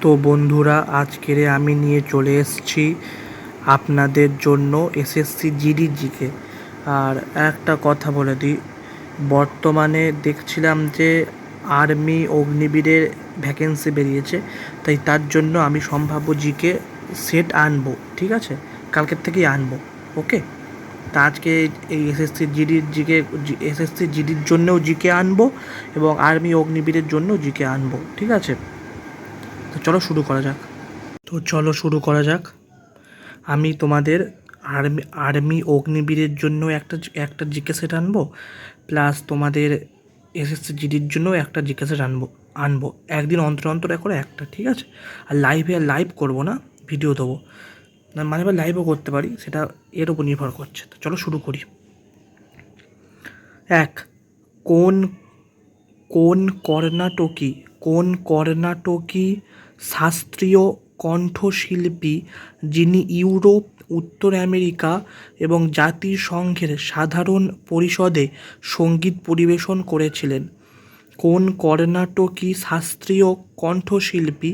তো বন্ধুরা, আজকের আমি নিয়ে চলে এসেছি আপনাদের জন্য এসএসসি জিডি জিকে। আর একটা কথা বলে দিই, বর্তমানে দেখছিলাম যে আর্মি অগ্নিবীরের ভ্যাকেন্সি বেরিয়েছে, তাই তার জন্য আমি সম্ভাব্য জিকে সেট আনবো। ঠিক আছে, কালকের থেকেই আনবো। ওকে, তা আজকে এই এসএসসি জিডির জন্যও জিকে আনবো এবং আর্মি অগ্নিবীরের জন্য জিকে আনবো। ঠিক আছে, তো চলো শুরু করা যাক। আমি তোমাদের আর্মি অগ্নিবীরের জন্য একটা জিকে সেট আনবো, প্লাস তোমাদের এসএসসি জিডির জন্য একটা জিকে সেট আনবো একদিন অন্তর অন্তর করে একটা। ঠিক আছে, আর লাইভ করবো না, ভিডিও দেবো। মাঝে মাঝে লাইভও করতে পারি, সেটা এর উপর নির্ভর করছে। তো চলো শুরু করি। এক, কোন কোন কর্ণাটকী শাস্ত্রীয় কণ্ঠশিল্পী যিনি ইউরোপ, উত্তর আমেরিকা এবং জাতিসংঘের সাধারণ পরিষদে সঙ্গীত পরিবেশন করেছিলেন? কোন কর্ণাটকী শাস্ত্রীয় কণ্ঠশিল্পী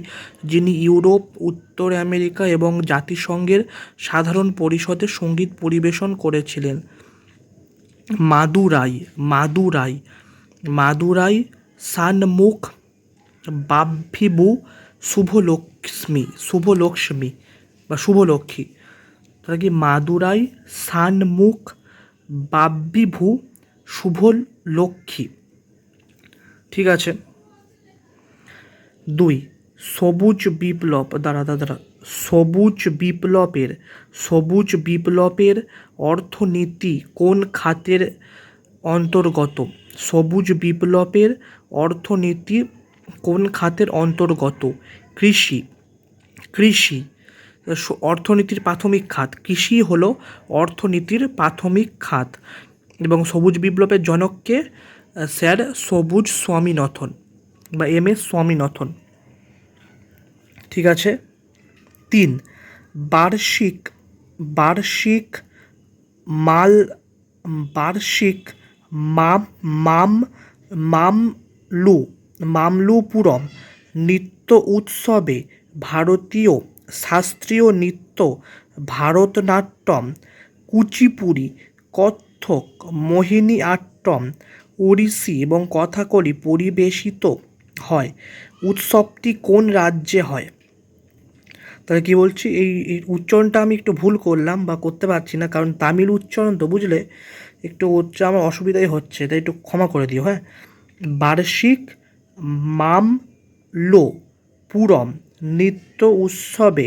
যিনি ইউরোপ, উত্তর আমেরিকা এবং জাতিসংঘের সাধারণ পরিষদে সঙ্গীত পরিবেশন করেছিলেন? মাদুরাই, সানমুখ, বাপ্পিবু, শুভলক্ষ্মী। তাহলে কি মাদুরাই, সানমুখ, বাপ্পিবু, শুভলক্ষ্মী। ঠিক আছে। দুই, সবুজ বিপ্লবের অর্থনীতি কোন খাতের অন্তর্গত? সবুজ বিপ্লবের অর্থনীতি কোন খাতের অন্তর্গত? কৃষি। অর্থনীতির প্রাথমিক খাত কৃষি হলো অর্থনীতির প্রাথমিক খাত। এবং সবুজ বিপ্লবের জনককে? স্যার সবুজ স্বামীনাথন বা MS স্বামীনাথন। ঠিক আছে। তিন, বার্ষিক মাল বার্ষিক মামলুপুরম নৃত্য উৎসবে ভারতীয় শাস্ত্রীয় নৃত্য, ভারতনাট্যম, কুচিপুড়ি, কত্থক, মোহিনীআট্টম, ওড়িশি এবং কথাকলি পরিবেশিত হয়? উৎসবটি কোন রাজ্যে হয়? তাহলে কী বলছি, এই উচ্চারণটা আমি একটু ভুল করলাম বা করতে পারছি না, কারণ তামিল উচ্চারণ তো, বুঝলে, একটু উচ্চারণ আমার অসুবিধাই হচ্ছে, তাই একটু ক্ষমা করে দিও। হ্যাঁ, বার্ষিক মামল্লপুরম নৃত্য উৎসবে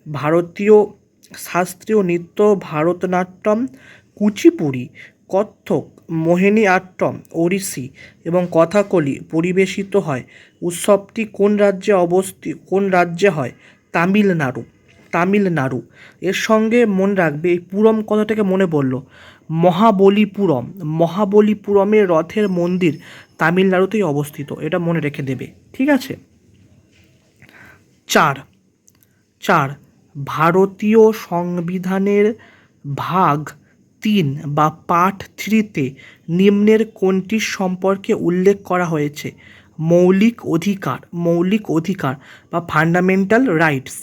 ভারতীয় শাস্ত্রীয় নৃত্য, ভারতনাট্যম, কুচিপুড়ি, কত্থক, মোহিনীআট্টম, ওড়িশি এবং কথাকলি পরিবেশিত হয়। উৎসবটি কোন রাজ্যে হয়? তামিলনাড়ু। এর সঙ্গে মনে রাখবে, এই পুরম কথাটাকে মনে পড়লো, মহাবলীপুরমের রথের মন্দির তামিলনাড়ুতেই অবস্থিত, এটা মনে রেখে দেবে। ঠিক আছে। চার, ভারতীয় সংবিধানের ভাগ 3 বা পার্ট 3-তে নিম্নের কোনটির সম্পর্কে উল্লেখ করা হয়েছে? মৌলিক অধিকার বা ফান্ডামেন্টাল রাইটস।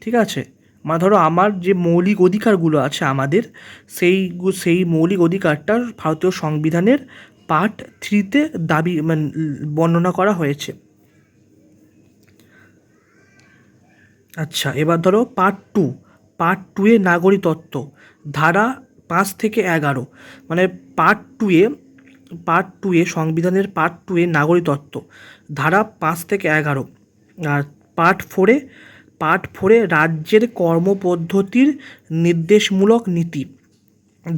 ঠিক আছে, মানে ধরো আমার যে মৌলিক অধিকারগুলো আছে আমাদের, সেই মৌলিক অধিকারটা ভারতীয় সংবিধানের পার্ট 3-তে দাবি মানে বর্ণনা করা হয়েছে। আচ্ছা, এবার ধরো পার্ট 2-এ নাগরিকত্ব, ধারা 5 থেকে 11, মানে পার্ট টুয়ে সংবিধানের পার্ট 2-এ নাগরিকত্ব, ধারা 5 থেকে 11। আর পার্ট ফোরে রাজ্যের কর্মপদ্ধতির নির্দেশমূলক নীতি,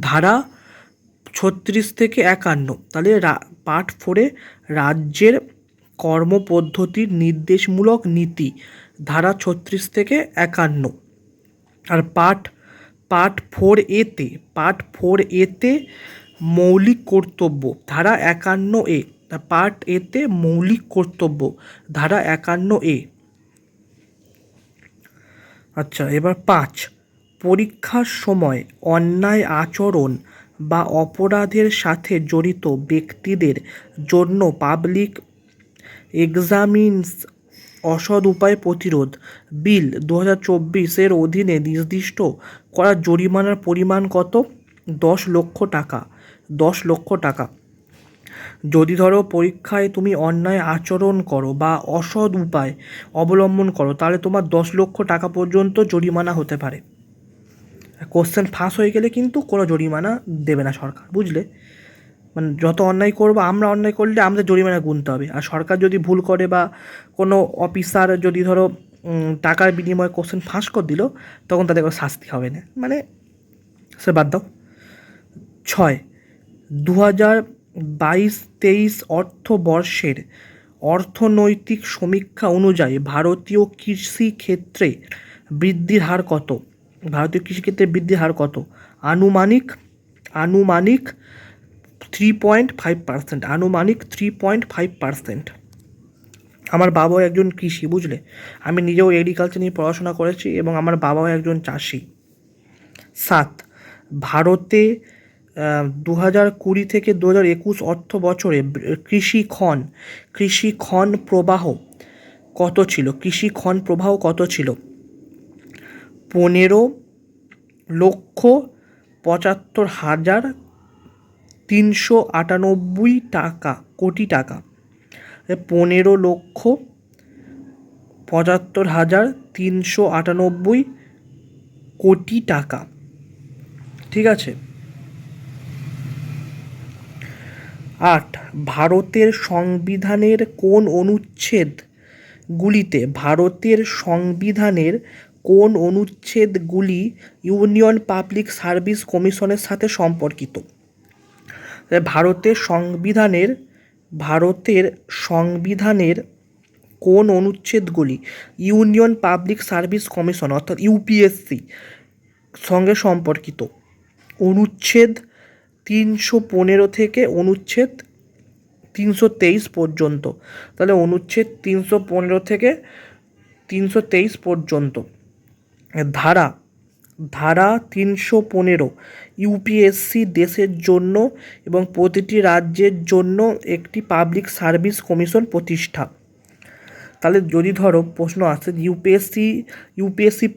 ধারা 36 থেকে 51। তাহলে পার্ট 4-এ রাজ্যের কর্মপদ্ধতির নির্দেশমূলক নীতি, ধারা 36 থেকে 51। আর পার্ট 4A-তে মৌলিক কর্তব্য, ধারা 51A। পার্ট এতে মৌলিক কর্তব্য, ধারা 51A। আচ্ছা, এবার 5, পরীক্ষার সময় অন্যায় আচরণ বা অপরাধের সাথে জড়িত ব্যক্তিদের জন্য পাবলিক অসৎ উপায় প্রতিরোধ বিল 2024-এর অধীনে নির্দিষ্ট করা জরিমানার পরিমাণ কত? 10 লক্ষ টাকা। 10 লক্ষ টাকা। যদি ধরো পরীক্ষায় তুমি অন্যায় আচরণ করো বা অসৎ উপায় অবলম্বন করো, তাহলে তোমার 10 লক্ষ টাকা পর্যন্ত জরিমানা হতে পারে। কোশ্চেন ফাঁস হয়ে গেলে কিন্তু কোনো জরিমানা দেবে না সরকার, বুঝলে? মানে যত অন্যায় করবো, আমরা অন্যায় করলে আমাদের জরিমানা গুনতে হবে, আর সরকার যদি ভুল করে বা কোনো অফিসার যদি ধরো টাকার বিনিময়ে কোশ্চেন ফাঁস করে দিল, তখন তাদের কোনো শাস্তি হবে না, মানে সে বাদ দাও। 6, 2022-23 অর্থবর্ষের অর্থনৈতিক সমীক্ষা অনুযায়ী ভারতীয় কৃষিক্ষেত্রে বৃদ্ধির হার কত? ভারতীয় কৃষিক্ষেত্রে বৃদ্ধির হার কত? আনুমানিক 3.5%। আনুমানিক 3.5%। আমার বাবাও একজন কৃষি, বুঝলে? আমি নিজেও এগ্রিকালচার নিয়ে পড়াশোনা করেছি এবং আমার বাবাও একজন চাষি। 7, ভারতে 2020 থেকে 2021 অর্থ বছরে কৃষিক্ষণ প্রবাহ কত ছিল? কৃষিক্ষণ প্রবাহ কত ছিল? 15,75,398 টাকা, কোটি টাকা। 15,75,398 কোটি টাকা, ঠিক আছে। 8, ভারতের সংবিধানের কোন অনুচ্ছেদগুলি ইউনিয়ন পাবলিক সার্ভিস কমিশনের সাথে সম্পর্কিত? ভারতের সংবিধানের কোন অনুচ্ছেদগুলি ইউনিয়ন পাবলিক সার্ভিস কমিশন অর্থাৎ ইউপিএসসি সঙ্গে সম্পর্কিত? অনুচ্ছেদ 315 থেকে অনুচ্ছেদ 323 পর্যন্ত। তাহলে অনুচ্ছেদ 315 থেকে 323 পর্যন্ত। ধারা 315 ইউপিএসসি দেশের জন্য এবং প্রতিটি রাজ্যের জন্য একটি পাবলিক সার্ভিস কমিশন প্রতিষ্ঠা। তাহলে যদি ধরো প্রশ্ন আসে ইউপিএসসি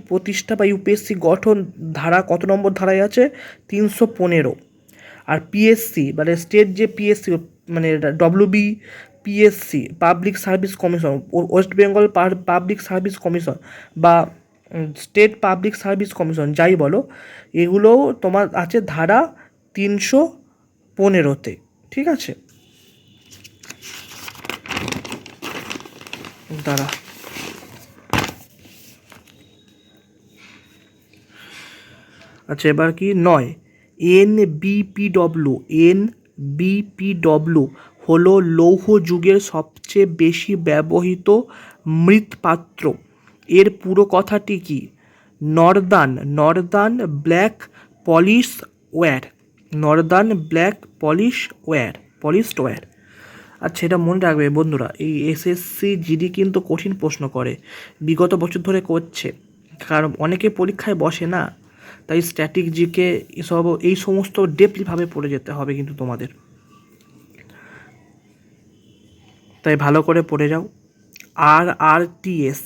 প্রতিষ্ঠা বা ইউপিএসসি গঠন ধারা কত নম্বর ধারায় আছে? 315। আর পিএসসি মানে স্টেট যে পিএসসি মানে WBPSC public service commission, West Bengal public service commission বা স্টেট পাবলিক সার্ভিস কমিশন যাই বলো, এগুলোও তোমার আছে ধারা 315-তে, ঠিক আছে। দাঁড়া, আচ্ছা এবার কি 9, এনবিপিডব্লিউ হলো লৌহ যুগের সবচেয়ে বেশি ব্যবহৃত মৃৎপাত্র। এর পুরো কথাটি কি? Northern black polish ware. Northern black polished ware. আচ্ছা এটা মনে রাখবে বন্ধুরা, এই এসএসসি জিডি কিন্তু কঠিন প্রশ্ন করে, বিগত বছর ধরে করছে, কারণ অনেকে পরীক্ষায় বসে না, তাই স্ট্যাটিক জিকে এই সমস্ত ডেপলিভাবে পড়ে যেতে হবে কিন্তু তোমাদের, তাই ভালো করে পড়ে যাও। RRTS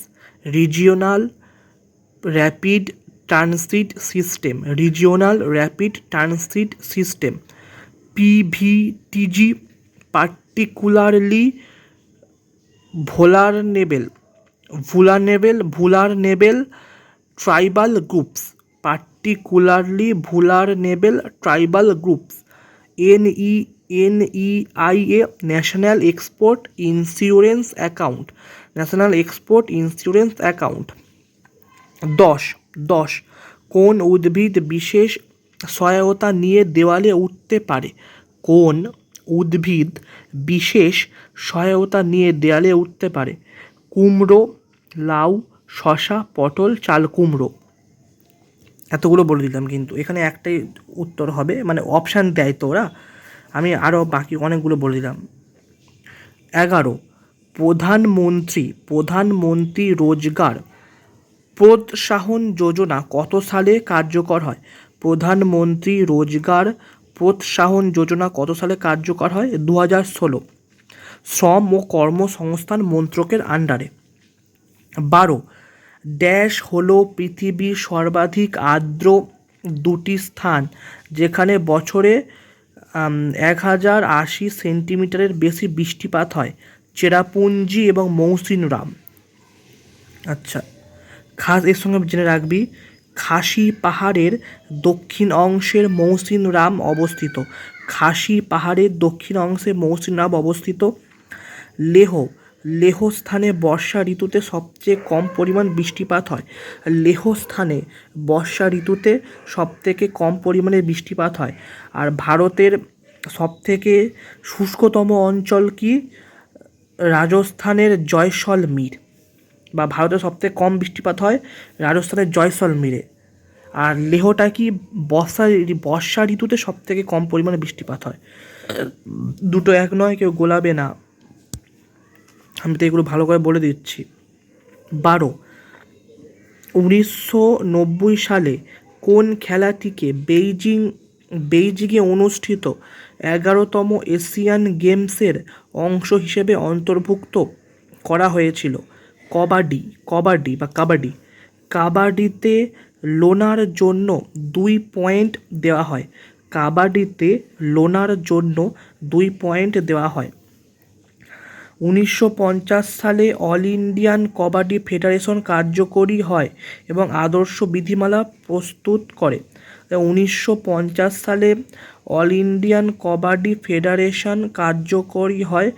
regional rapid transit system. PVTG particularly vulnerable tribal groups. NEIA national export insurance account. 10 কোন উদ্ভিদ বিশেষ সহায়তা নিয়ে দেওয়ালে উঠতে পারে? কোন উদ্ভিদ বিশেষ সহায়তা নিয়ে দেওয়ালে উঠতে পারে? কুমড়ো, লাউ, শসা, পটল, চাল কুমড়ো। এতগুলো বলে দিলাম, কিন্তু এখানে একটাই উত্তর হবে, মানে অপশান দেয় তো ওরা, আমি আরও বাকি অনেকগুলো বলে দিলাম। 11 প্রধানমন্ত্রী রোজগার প্রোৎসাহন যোজনা কত সালে কার্যকর হয়? প্রধানমন্ত্রী রোজগার প্রোৎসাহন যোজনা কত সালে কার্যকর হয়? 2016। শ্রম ও কর্মসংস্থান মন্ত্রকের আন্ডারে। 12 ড্যাশ হলো পৃথিবীর সর্বাধিক আর্দ্র দুটি স্থান যেখানে বছরে 1080 সেন্টিমিটারের বেশি বৃষ্টিপাত হয়, চেরাপুঞ্জি এবং মৌসিনরাম। আচ্ছা, এর সঙ্গে জেনে রাখবি খাসি পাহাড়ের দক্ষিণ অংশের মৌসিনরাম অবস্থিত। খাসি পাহাড়ের দক্ষিণ অংশে মৌসিনরাম অবস্থিত। লেহ স্থানে বর্ষা ঋতুতে সবচেয়ে কম পরিমাণ বৃষ্টিপাত হয়। লেহ স্থানে বর্ষা ঋতুতে সবথেকে কম পরিমাণে বৃষ্টিপাত হয়। আর ভারতের সবথেকে শুষ্কতম অঞ্চল কি? রাজস্থানের জয়সলমীর। বা ভারতের সবথেকে কম বৃষ্টিপাত হয় রাজস্থানের জয়সলমীরে। আর লেহটা কি? বর্ষা ঋতুতে সবথেকে কম পরিমাণে বৃষ্টিপাত হয়। দুটো এক নয়, কেউ গোলাবে না, আমি তো এগুলো ভালো করে বলে দিচ্ছি। 12 1990 সালে কোন খেলাটিকে বেইজিংয়ে অনুষ্ঠিত 11তম এশিয়ান গেমসের অংশ হিসেবে অন্তর্ভুক্ত করা হয়েছিল? কাবাডি। কাবাডিতে লোনার জন্য 2 পয়েন্ট দেওয়া হয়। কাবাডিতে লোনার জন্য 2 পয়েন্ট দেওয়া হয়। 1950 সালে অল ইন্ডিয়ান কবাডি ফেডারেশন কার্যকরী হয় এবং আদর্শ বিধিমালা প্রস্তুত করে। 1950 সালে অল ইন্ডিয়ান কবাডি ফেডারেশন কার্যকরী হয়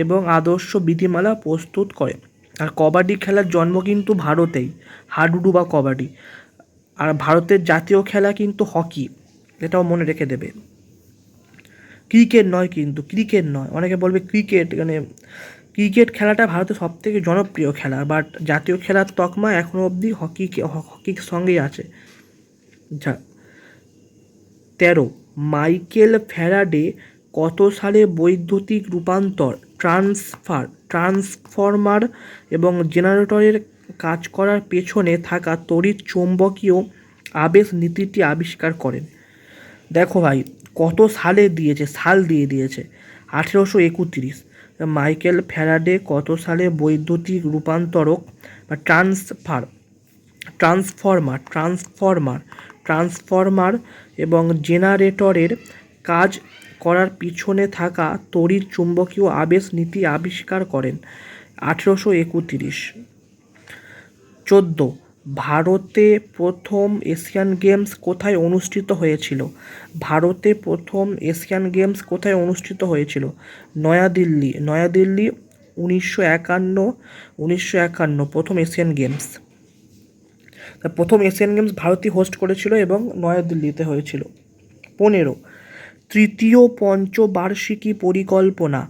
এবং আদর্শ বিধিমালা প্রস্তুত করে। আর কবাডি খেলার জন্ম কিন্তু ভারতেই, হাডুডু বা কবাডি। আর ভারতের জাতীয় খেলা কিন্তু হকি, এটাও মনে রেখে দেবে। ক্রিকেট নয়, অনেকে বলবে ক্রিকেট, মানে ক্রিকেট খেলাটা ভারতের সবথেকে জনপ্রিয় খেলা, বাট জাতীয় খেলার তকমা এখনও অবধি হকির সঙ্গেই আছে। 13 মাইকেল ফ্যারাডে কত সালে বৈদ্যুতিক রূপান্তর, ট্রান্সফরমার এবং জেনারেটরের কাজ করার পেছনে থাকা তড়িৎ চৌম্বকীয় আবেশ নীতিটি আবিষ্কার করেন? দেখো ভাই, কত সালে দিয়েছে, সাল দিয়ে দিয়েছে 1831। মাইকেল ফ্যারাডে কত সালে বৈদ্যুতিক রূপান্তরক বা ট্রান্সফরমার এবং জেনারেটরের কাজ করার পিছনে থাকা তড়িৎ চুম্বকীয় আবেশ নীতি আবিষ্কার করেন? 1831। 14 ভারতে প্রথম এশিয়ান গেমস কোথায় অনুষ্ঠিত হয়েছিল? ভারতে প্রথম এশিয়ান গেমস কোথায় অনুষ্ঠিত হয়েছিল? নয়াদিল্লি। 1951 প্রথম এশিয়ান গেমস। প্রথম এশিয়ান গেমস ভারতই হোস্ট করেছিল এবং নয়াদিল্লিতে হয়েছিল। 15 তৃতীয় পঞ্চবার্ষিকী পরিকল্পনা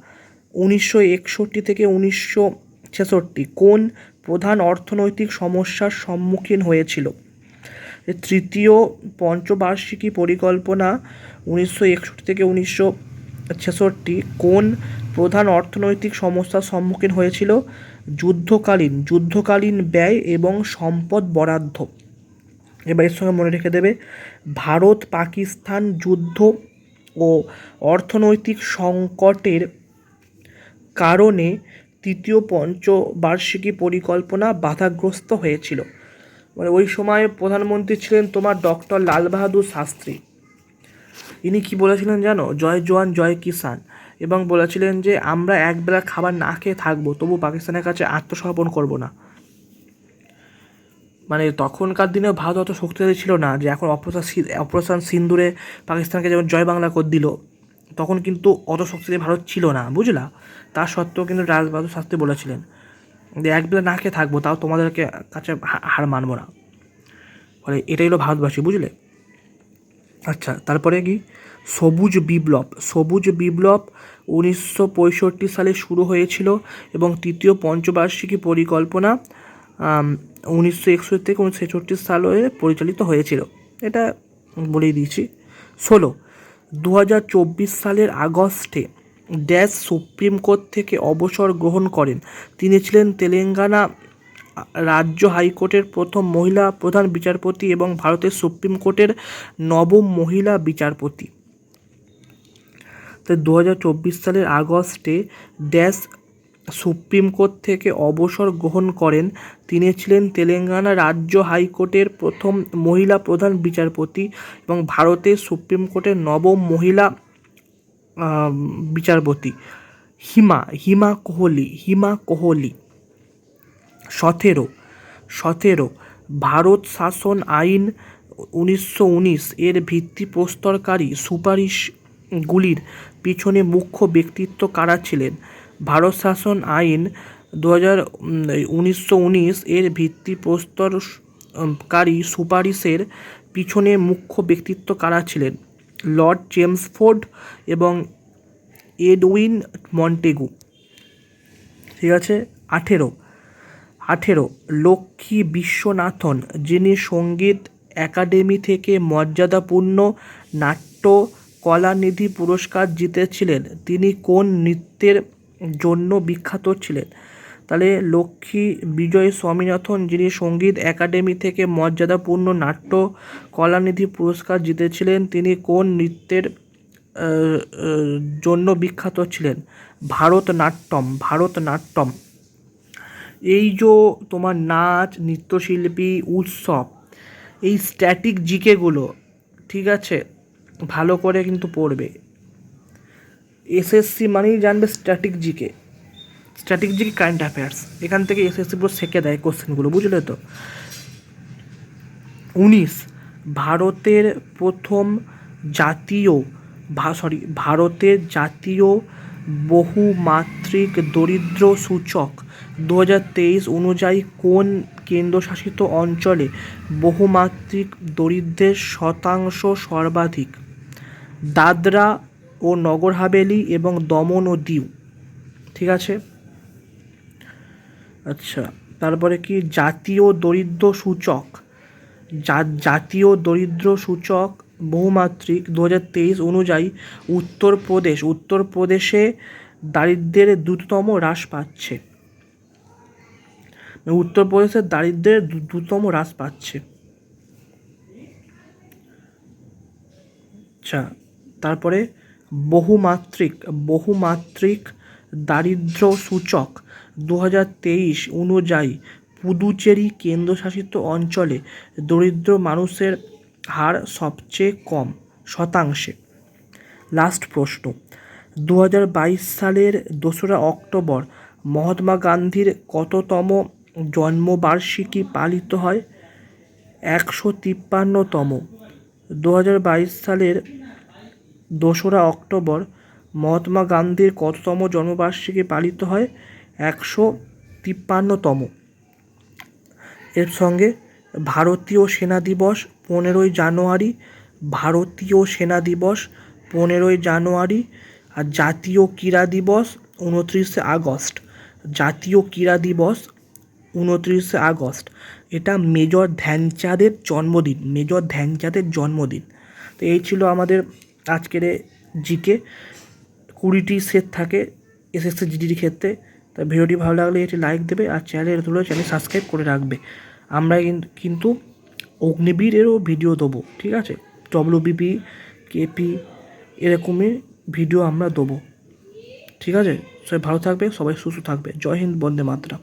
1961 থেকে 1966 কোন প্রধান অর্থনৈতিক সমস্যার সম্মুখীন হয়েছিল? তৃতীয় পঞ্চবার্ষিকী পরিকল্পনা 1961 থেকে 1966 কোন প্রধান অর্থনৈতিক সমস্যার সম্মুখীন হয়েছিল? যুদ্ধকালীন ব্যয় এবং সম্পদ বরাদ্দ। এবার এর সঙ্গে মনে রেখে দেবে ভারত পাকিস্তান যুদ্ধ ও অর্থনৈতিক সংকটের কারণে তৃতীয় পঞ্চবার্ষিকী পরিকল্পনা বাধাগ্রস্ত হয়েছিল। মানে ওই সময় প্রধানমন্ত্রী ছিলেন তোমার ডক্টর লাল বাহাদুর শাস্ত্রী। ইনি কি বলেছিলেন জানো? জয় জওয়ান জয় কিষান। এবং বলেছিলেন যে আমরা একবেলা খাবার না খেয়ে থাকবো, তবু পাকিস্তানের কাছে আত্মসমর্পণ করব না। মানে তখনকার দিনেও ভারত অত শক্তিশালী ছিল না যে এখন অপারেশন সিন্দুরে পাকিস্তানকে যেমন জয় বাংলা করে দিল, তখন কিন্তু অত শক্তিশালী ভারত ছিল না, বুঝলা? তার সত্ত্বেও কিন্তু লাল বাহাদুর শাস্ত্রী বলেছিলেন যে একবেলা না খেয়ে থাকবো, তাও তোমাদেরকে কাছে হার মানবো না। বলে এটাই হলো ভারতবাসী, বুঝলে? আচ্ছা, তারপরে কি? সবুজ বিপ্লব 1965 সালে শুরু হয়েছিল এবং তৃতীয় পঞ্চবার্ষিকী পরিকল্পনা 1961 থেকে 1966 সালে পরিচালিত হয়েছিল। এটা বলেই দিয়েছি। 16 2024 সালের আগস্টে সুপ্রিম কোর্ট থেকে অবসর গ্রহণ করেন। তিনি ছিলেন তেলেঙ্গানা রাজ্য হাইকোর্টের প্রথম মহিলা প্রধান বিচারপতি এবং ভারতের সুপ্রিম কোর্টের 9ম মহিলা বিচারপতি। তো 2024 সালের আগস্টে ড্যাশ সুপ্রিম কোর্ট থেকে অবসর গ্রহণ করেন। তিনি ছিলেন তেলেঙ্গানা রাজ্য হাইকোর্টের প্রথম মহিলা প্রধান বিচারপতি এবং ভারতের সুপ্রিম কোর্টের নবম মহিলা বিচারপতি। হিমা কোহলি। 17 ভারত শাসন আইন 1919 এর ভিত্তিপ্রস্তরকারী সুপারিশগুলির পিছনে মুখ্য ব্যক্তিত্ব কারা ছিলেন? ভারত শাসন আইন 1919 এর ভিত্তিপ্রস্তরকারী সুপারিশের পিছনে মুখ্য ব্যক্তিত্ব কারা ছিলেন? লর্ড চেমসফোর্ড এবং এডউইন মন্টেগু। ঠিক আছে। 18 লক্ষ্মী বিশ্বনাথন, যিনি সঙ্গীত একাডেমি থেকে মর্যাদাপূর্ণ নাট্য কলানিধি পুরস্কার জিতেছিলেন, তিনি কোন নৃত্যের জন্য বিখ্যাত ছিলেন? তাহলে লক্ষ্মী বিজয় স্বামীনাথন, যিনি সঙ্গীত একাডেমি থেকে মর্যাদাপূর্ণ নাট্য কলানিধি পুরস্কার জিতেছিলেন, তিনি কোন নৃত্যের জন্য বিখ্যাত ছিলেন? ভারতনাট্যম। এই যে তোমার নাচ, নৃত্যশিল্পী, উৎসব, এই স্ট্যাটিক জিকেগুলো, ঠিক আছে, ভালো করে কিন্তু পড়বে। এসএসসি মানেই জানবে স্ট্যাটিক জিকে কারেন্ট অ্যাফেয়ার্স, এখান থেকে এসএসসি পুরো শেখে দেয় কোশ্চেনগুলো, বুঝলে তো। 19 ভারতের জাতীয় বহুমাত্রিক দরিদ্র সূচক 2023 অনুযায়ী কোন কেন্দ্রশাসিত অঞ্চলে বহুমাত্রিক দরিদ্রের শতাংশ সর্বাধিক? দাদরা ও নগর হাভেলি এবং দমন ও দিউ। ঠিক আছে। আচ্ছা, তারপরে কি জাতীয় দরিদ্র সূচক বহুমাত্রিক 2023 অনুযায়ী উত্তরপ্রদেশে দারিদ্র্যের দ্রুততম হ্রাস পাচ্ছে। আচ্ছা, তারপরে বহুমাত্রিক দারিদ্র্য সূচক 2023 অনুযায়ী পুদুচেরি কেন্দ্রশাসিত অঞ্চলে দরিদ্র মানুষের হার সবচেয়ে কম শতাংশে। লাস্ট প্রশ্ন, 2022 সালের 2রা অক্টোবর মহাত্মা গান্ধীর কততম জন্মবার্ষিকী পালিত হয়? 153তম। 2022 সালের 2রা অক্টোবর মহাত্মা গান্ধীর কততম জন্মবার্ষিকী পালিত হয়? 153তম। এর সঙ্গে ভারতীয় সেনা দিবস 15ই জানুয়ারি, আর জাতীয় ক্রীড়া দিবস 29শে আগস্ট। এটা মেজর ধ্যানচাঁদের জন্মদিন। তো এই ছিল আমাদের আজকের জিকে। 20টি সেট থাকে এসএসসি জিডির ক্ষেত্রে। তা ভিডিওটি ভালো লাগলে এটি লাইক দেবে আর চ্যানেল সাবস্ক্রাইব করে রাখবে। আমরা কিন্তু অগ্নিবীরেরও ভিডিও দেবো, ঠিক আছে, WBP, KP এরকমই ভিডিও আমরা দেবো। ঠিক আছে, সবাই ভালো থাকবে, সবাই সুস্থ থাকবে। জয় হিন্দ, বন্দে মাতরম।